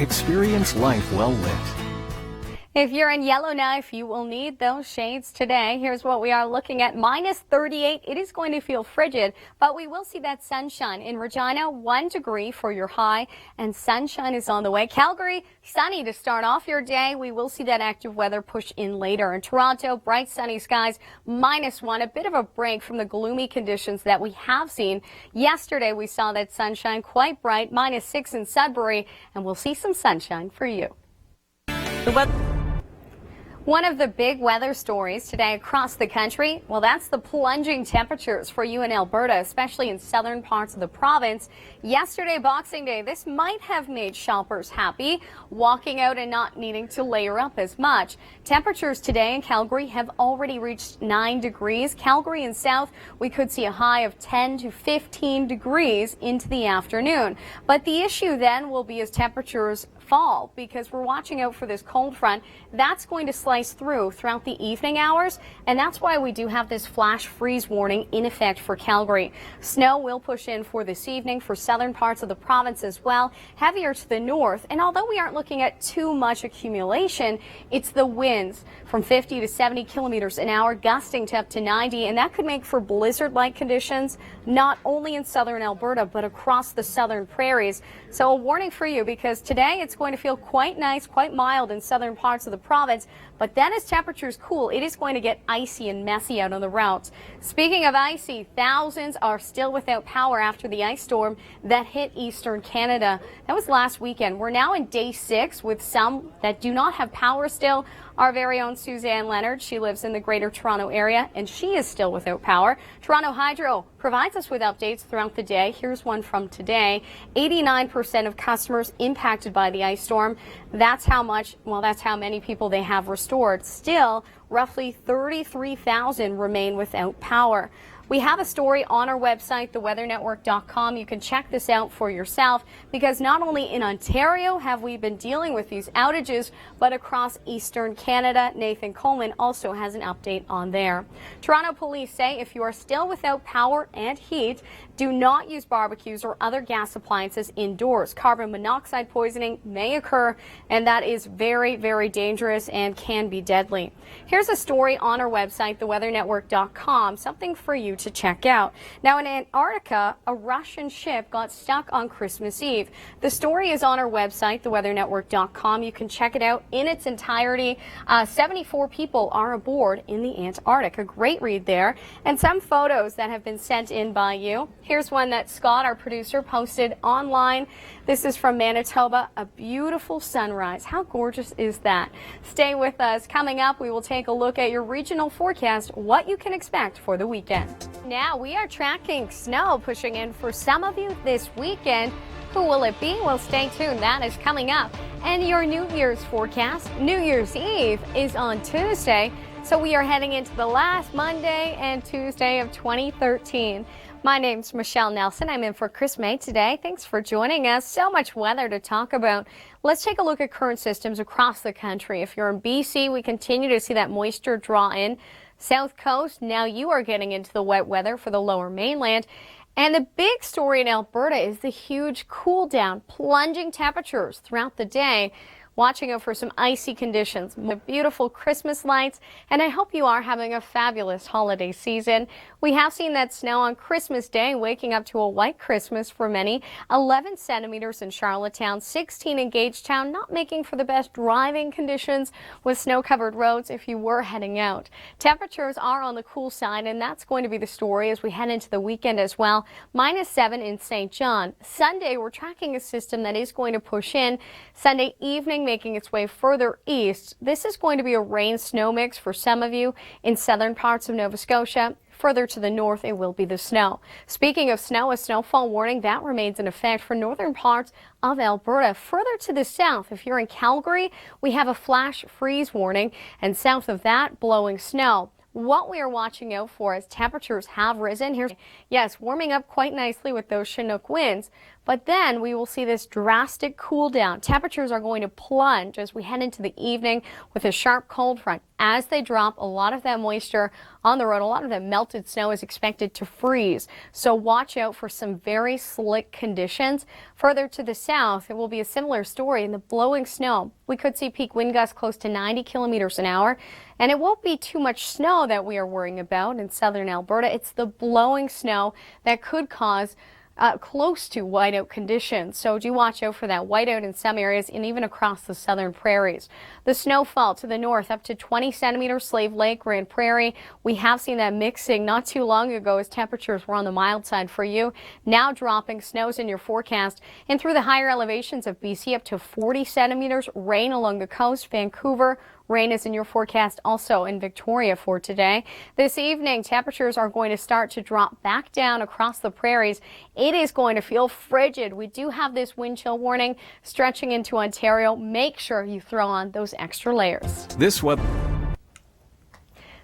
Experience life well lit. If you're in Yellowknife, you will need those shades today. Here's what we are looking at. Minus 38. It is going to feel frigid, but we will see that sunshine. In Regina, 1 degree for your high, and sunshine is on the way. Calgary, sunny to start off your day. We will see that active weather push in later. In Toronto, bright sunny skies, -1. A bit of a break from the gloomy conditions that we have seen. Yesterday, we saw that sunshine quite bright, -6 in Sudbury, and we'll see some sunshine for you. One of the big weather stories today across the country, well, that's the plunging temperatures for you in Alberta, especially in southern parts of the province. Yesterday, Boxing Day, this might have made shoppers happy, walking out and not needing to layer up as much. Temperatures today in Calgary have already reached 9 degrees. Calgary and south, we could see a high of 10 to 15 degrees into the afternoon. But the issue then will be as temperatures fall, because we're watching out for this cold front. That's going to slice through throughout the evening hours, and that's why we do have this flash freeze warning in effect for Calgary. Snow will push in for this evening for southern parts of the province as well, heavier to the north. And although we aren't looking at too much accumulation, it's the winds from 50 to 70 kilometers an hour, gusting to up to 90, and that could make for blizzard-like conditions, not only in southern Alberta, but across the southern prairies. So a warning for you, because today it's going to feel quite nice, quite mild in southern parts of the province, but then as temperatures cool, it is going to get icy and messy out on the routes. Speaking of icy, thousands are still without power after the ice storm that hit eastern Canada. That was last weekend. We're now in day 6 with some that do not have power still. Our very own Suzanne Leonard, she lives in the Greater Toronto area, and she is still without power. Toronto Hydro provides us with updates throughout the day. Here's one from today. 89% of customers impacted by the ice storm. That's how many people they have restored. Still, roughly 33,000 remain without power. We have a story on our website, theweathernetwork.com. You can check this out for yourself, because not only in Ontario have we been dealing with these outages, but across eastern Canada. Nathan Coleman also has an update on there. Toronto police say if you are still without power and heat, do not use barbecues or other gas appliances indoors. Carbon monoxide poisoning may occur, and that is very, very dangerous and can be deadly. Here's a story on our website, theweathernetwork.com, something for you to check out. Now, in Antarctica, a Russian ship got stuck on Christmas Eve. The story is on our website, theweathernetwork.com. You can check it out in its entirety. 74 people are aboard in the Antarctic. A great read there. And some photos that have been sent in by you. Here's one that Scott, our producer, posted online. This is from Manitoba. A beautiful sunrise. How gorgeous is that? Stay with us. Coming up, we will take a look at your regional forecast, what you can expect for the weekend. Now we are tracking snow pushing in for some of you this weekend. Who will it be? Well, stay tuned. That is coming up. And your New Year's forecast. New Year's Eve is on Tuesday, so we are heading into the last Monday and Tuesday of 2013. My name's Michelle Nelson. I'm in for Chris May today. Thanks for joining us. So much weather to talk about. Let's take a look at current systems across the country. If you're in BC, we continue to see that moisture draw in. South Coast, now you are getting into the wet weather for the lower mainland. And the big story in Alberta is the huge cool down, plunging temperatures throughout the day. Watching out for some icy conditions, beautiful Christmas lights, and I hope you are having a fabulous holiday season. We have seen that snow on Christmas Day, waking up to a white Christmas for many. 11 centimeters in Charlottetown, 16 in Gagetown, not making for the best driving conditions with snow-covered roads if you were heading out. Temperatures are on the cool side, and that's going to be the story as we head into the weekend as well. -7 in St. John. Sunday, we're tracking a system that is going to push in. Sunday evening, making its way further east. This is going to be a rain-snow mix for some of you in southern parts of Nova Scotia. Further to the north, it will be the snow. Speaking of snow, a snowfall warning that remains in effect for northern parts of Alberta. Further to the south, if you're in Calgary, we have a flash freeze warning, and south of that, blowing snow. What we are watching out for as temperatures have risen here. Yes, warming up quite nicely with those Chinook winds, But then we will see this drastic cool down. Temperatures are going to plunge as we head into the evening with a sharp cold front. As they drop, a lot of that moisture on the road, a lot of that melted snow is expected to freeze. So watch out for some very slick conditions. Further to the south, it will be a similar story in the blowing snow. We could see peak wind gusts close to 90 kilometers an hour. And it won't be too much snow that we are worrying about in southern Alberta. It's the blowing snow that could cause close to whiteout conditions. So do watch out for that whiteout in some areas and even across the southern prairies. The snowfall to the north up to 20 centimeters, Slave Lake, Grand Prairie. We have seen that mixing not too long ago as temperatures were on the mild side for you. Now dropping, snows in your forecast, and through the higher elevations of BC up to 40 centimeters, rain along the coast, Vancouver. Rain is in your forecast also in Victoria for today. This evening, temperatures are going to start to drop back down across the prairies. It is going to feel frigid. We do have this wind chill warning stretching into Ontario. Make sure you throw on those extra layers. This weather.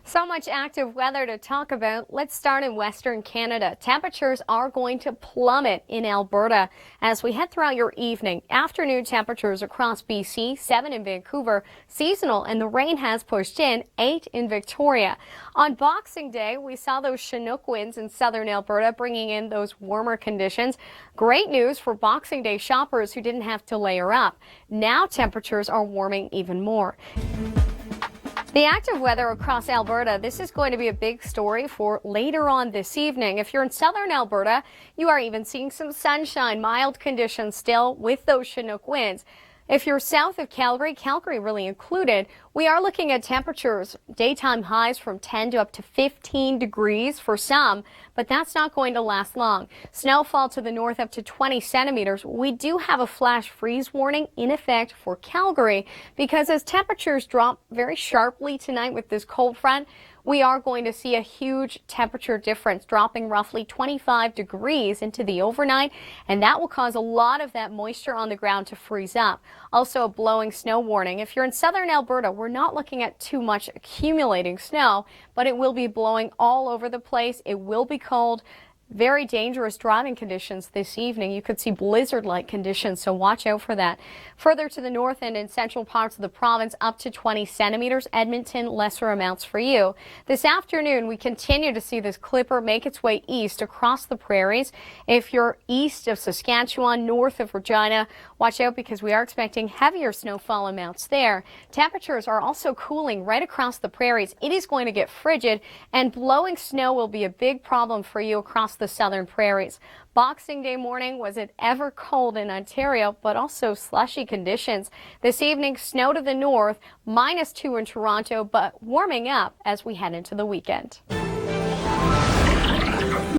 So much active weather to talk about. Let's start in Western Canada. Temperatures are going to plummet in Alberta as we head throughout your evening. Afternoon temperatures across BC, 7 in Vancouver, seasonal, and the rain has pushed in, 8 in Victoria. On Boxing Day, we saw those Chinook winds in southern Alberta bringing in those warmer conditions. Great news for Boxing Day shoppers who didn't have to layer up. Now temperatures are warming even more. The active weather across Alberta, this is going to be a big story for later on this evening. If you're in southern Alberta, you are even seeing some sunshine, mild conditions still with those Chinook winds. If you're south of Calgary, Calgary really included, we are looking at temperatures, daytime highs from 10 to up to 15 degrees for some, but that's not going to last long. Snowfall to the north up to 20 centimeters. We do have a flash freeze warning in effect for Calgary because as temperatures drop very sharply tonight with this cold front, we are going to see a huge temperature difference, dropping roughly 25 degrees into the overnight, and that will cause a lot of that moisture on the ground to freeze up. Also a blowing snow warning. If you're in southern Alberta, we're not looking at too much accumulating snow, but it will be blowing all over the place. It will be cold. Very dangerous driving conditions this evening. You could see blizzard-like conditions, so watch out for that. Further to the north and in central parts of the province, up to 20 centimeters. Edmonton, lesser amounts for you. This afternoon, we continue to see this clipper make its way east across the prairies. If you're east of Saskatchewan, north of Regina, watch out because we are expecting heavier snowfall amounts there. Temperatures are also cooling right across the prairies. It is going to get frigid, and blowing snow will be a big problem for you across the southern prairies. Boxing Day morning was it ever cold in Ontario, but also slushy conditions. This evening, snow to the north, -2 in Toronto, but warming up as we head into the weekend.